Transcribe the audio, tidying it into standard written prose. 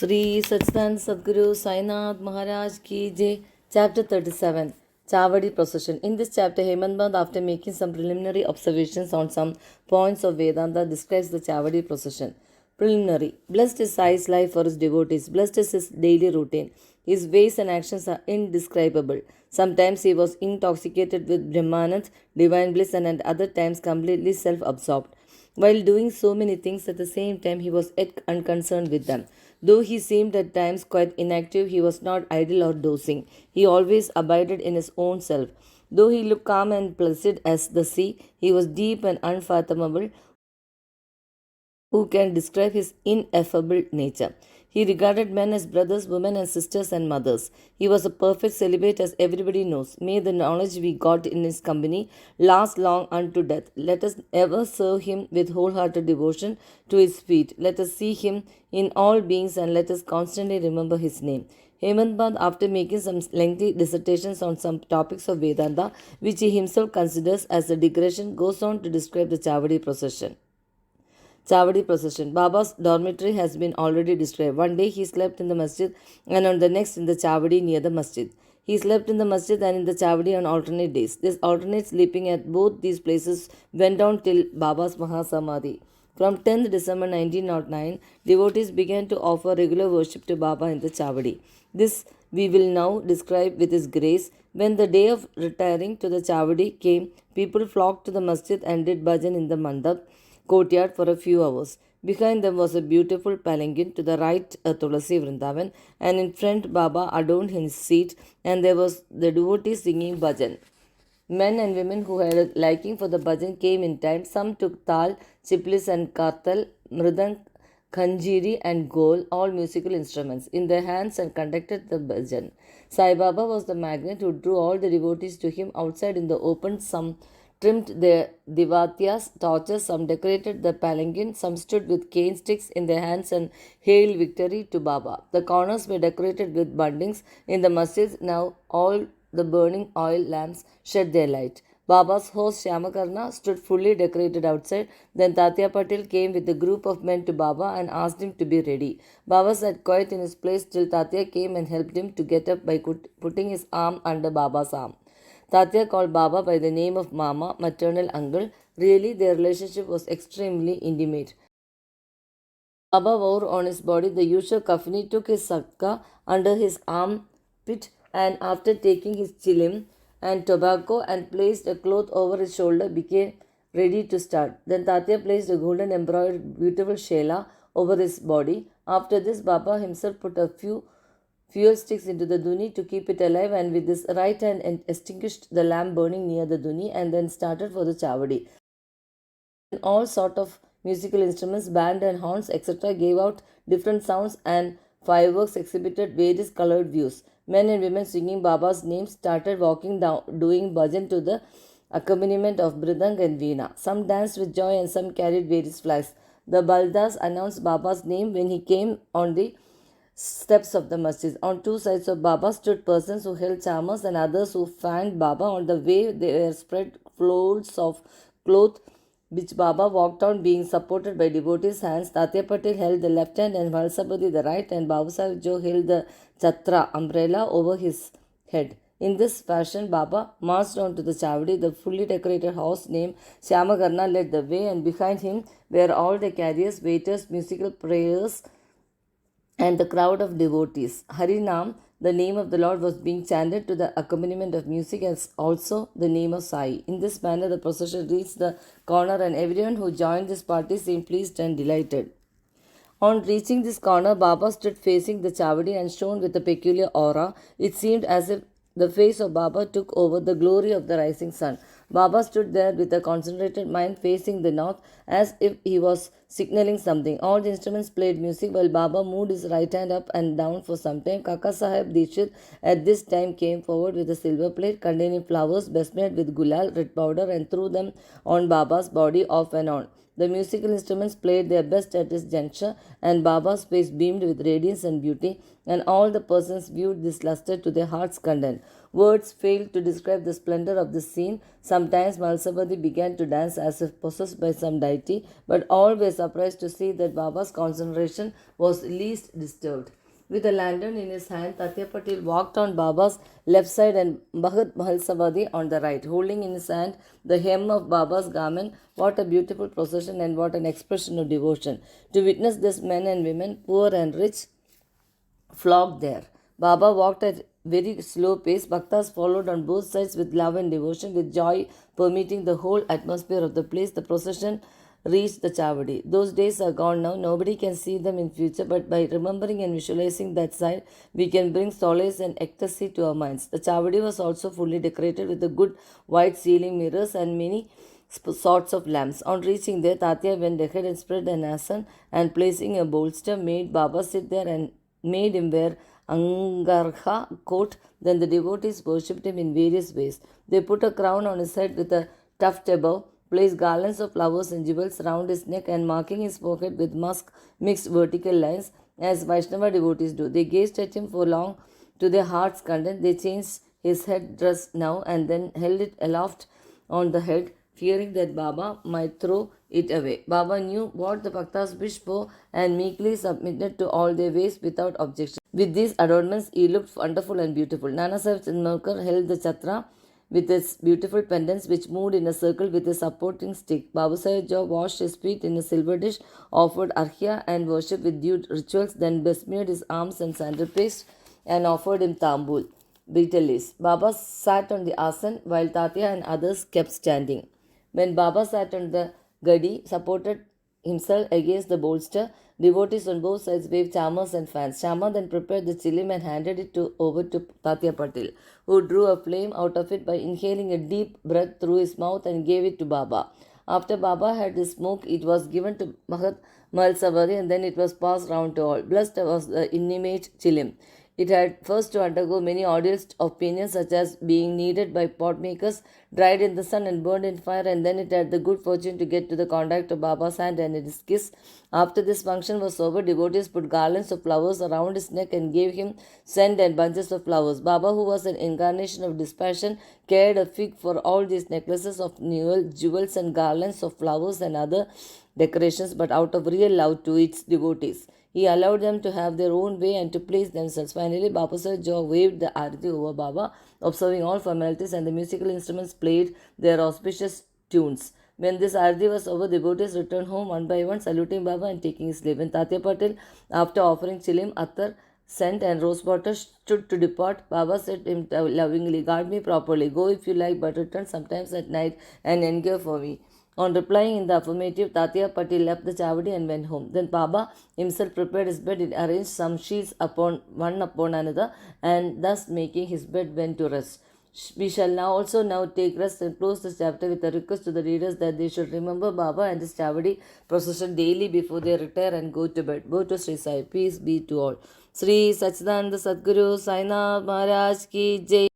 Sri Sachidanand Sadguru Sainath Maharaj Ki Jai. Chapter 37 Chavadi Procession. In this chapter, Hemantband, after making some preliminary observations on some points of Vedanta, describes the Chavadi procession. Preliminary. Blessed is Sai's life for his devotees. Blessed is his daily routine. His ways and actions are indescribable. Sometimes he was intoxicated with Brahmanand, divine bliss, and at other times completely self absorbed. While doing so many things at the same time, he was yet unconcerned with them. Though he seemed at times quite inactive, he was not idle or dozing. He always abided in his own self. Though he looked calm and placid as the sea, he was deep and unfathomable. Who can describe his ineffable nature? He regarded men as brothers, women as sisters and mothers. He was a perfect celibate, as everybody knows. May the knowledge we got in his company last long unto death. Let us ever serve him with wholehearted devotion to his feet. Let us see him in all beings and let us constantly remember his name. Hemantband, after making some lengthy dissertations on some topics of Vedanta, which he himself considers as a digression, goes on to describe the Chavadi procession. Chavadi procession. Baba's dormitory has been already described. One day he slept in the masjid and on the next in the Chavadi near the masjid. He slept in the masjid and in the Chavadi on alternate days. This alternate sleeping at both these places went on till Baba's Mahasamadhi. From 10th December 1909, devotees began to offer regular worship to Baba in the Chavadi. This we will now describe with His grace. When the day of retiring to the Chavadi came, people flocked to the masjid and did bhajan in the mandap courtyard for a few hours. Behind them was a beautiful palanquin, to the right a Tulasi Vrindavan, and in front Baba adorned his seat, and there was the devotee singing bhajan. Men and women who had a liking for the bhajan came in time. Some took tal, chiplis and kartal, mridang, khanjiri and gol, all musical instruments, in their hands and conducted the bhajan. Sai Baba was the magnet who drew all the devotees to him outside in the open. Some trimmed their divatyas, torches, some decorated the palanquin, some stood with cane sticks in their hands and hailed victory to Baba. The corners were decorated with bundings. In the masjid now all the burning oil lamps shed their light. Baba's host Shamakarna stood fully decorated outside. Then Tatya Patil came with a group of men to Baba and asked him to be ready. Baba sat quiet in his place till Tatya came and helped him to get up by putting his arm under Baba's arm. Tatya called Baba by the name of Mama, maternal uncle. Really, their relationship was extremely intimate. Baba wore on his body the usual kafani, took his sakka under his armpit, and after taking his chilim and tobacco and placed a cloth over his shoulder, became ready to start. Then Tatya placed a golden embroidered beautiful shela over his body. After this, Baba himself put a few fuel sticks into the duni to keep it alive, and with his right hand extinguished the lamp burning near the duni, and then started for the chavadi. And all sort of musical instruments, band and horns, etc., gave out different sounds, and fireworks exhibited various colored views. Men and women singing Baba's name started walking down, doing bhajan to the accompaniment of mridang and veena. Some danced with joy and some carried various flags. The baldas announced Baba's name when he came on the steps of the masjid. On two sides of Baba stood persons who held charmers and others who fanned Baba. On the way there were spread folds of cloth which Baba walked on, being supported by devotees' hands. Tatya Patil held the left hand and Valsabadi the right, and Babasaheb Joe held the chatra umbrella over his head. In this fashion, Baba marched on to the Chavadi. The fully decorated horse named Shamakarna led the way, and behind him were all the carriers, waiters, musical prayers, and the crowd of devotees. Harinam, the name of the Lord, was being chanted to the accompaniment of music, as also the name of Sai. In this manner, the procession reached the corner, and everyone who joined this party seemed pleased and delighted. On reaching this corner, Baba stood facing the Chavadi and shone with a peculiar aura. It seemed as if the face of Baba took over the glory of the rising sun. Baba stood there with a concentrated mind facing the north, as if he was signaling something. All the instruments played music while Baba moved his right hand up and down for some time. Kaka Sahib Dikshit at this time came forward with a silver plate containing flowers besmeared with gulal, red powder, and threw them on Baba's body off and on. The musical instruments played their best at this juncture, and Baba's face beamed with radiance and beauty, and all the persons viewed this lustre to their heart's content. Words failed to describe the splendor of this scene. Sometimes Malsabadi began to dance as if possessed by some deity, but all were surprised to see that Baba's concentration was least disturbed. With a lantern in his hand, Tatya Patil walked on Baba's left side and Bhagat Mahalsabadi on the right, holding in his hand the hem of Baba's garment. What a beautiful procession and what an expression of devotion. To witness this, men and women, poor and rich, flocked there. Baba walked at very slow pace. Bhaktas followed on both sides with love and devotion, with joy permeating the whole atmosphere of the place. The procession reached the Chavadi. Those days are gone now. Nobody can see them in future, but by remembering and visualizing that sight, we can bring solace and ecstasy to our minds. The Chavadi was also fully decorated with the good white ceiling mirrors and many sorts of lamps. On reaching there, Tatya went ahead and spread an asan and placing a bolster, made Baba sit there and made him wear Angarha coat. Then the devotees worshipped him in various ways. They put a crown on his head with a tuft above, placed garlands of flowers and jewels round his neck, and marking his forehead with musk mixed vertical lines, as Vaishnava devotees do. They gazed at him for long to their heart's content. They changed his head dress now and then held it aloft on the head, fearing that Baba might throw it away. Baba knew what the Bhaktas wished for and meekly submitted to all their ways without objection. With these adornments, he looked wonderful and beautiful. Nana Sahib Chandmarkar held the chatra with its beautiful pendants, which moved in a circle with a supporting stick. Babu Sahib Jha washed his feet in a silver dish, offered arghya and worship with due rituals, then besmeared his arms and sandal paste and offered him tambul, betel leaves. Baba sat on the asan while Tatya and others kept standing. When Baba sat on the gadi, supported himself against the bolster, devotees on both sides waved chamas and fans. Chama then prepared the chilim and handed it over to Tatya Patil, who drew a flame out of it by inhaling a deep breath through his mouth and gave it to Baba. After Baba had the smoke, it was given to Bhagat Mahalsabadi and then it was passed round to all. Blessed was the inanimate chilim. It had first to undergo many ordeals of opinions, such as being kneaded by pot makers, dried in the sun and burned in fire, and then it had the good fortune to get to the contact of Baba's hand and his kiss. After this function was over, devotees put garlands of flowers around his neck and gave him scent and bunches of flowers. Baba, who was an incarnation of dispassion, cared a fig for all these necklaces of jewels and garlands of flowers and other decorations, but out of real love to its devotees. He allowed them to have their own way and to please themselves. Finally, Bapu Sahib Jha waved the arati over Baba, observing all formalities, and the musical instruments played their auspicious tunes. When this arati was over, the devotees returned home one by one, saluting Baba and taking his leave. When Tatya Patil, after offering chilim, attar, scent and rose water, stood to depart, Baba said to him lovingly, "Guard me properly. Go if you like, but return sometimes at night and endure for me." On replying in the affirmative, Tatya Patil left the Chavadi and went home. Then Baba himself prepared his bed and arranged some sheets one upon another, and thus making his bed went to rest. We shall now take rest and close this chapter with a request to the readers that they should remember Baba and his Chavadi procession daily before they retire and go to bed. Go to Sri Sai. Peace be to all. Sri Satchidananda Sadguru Sainath Maharaj Ki Jai.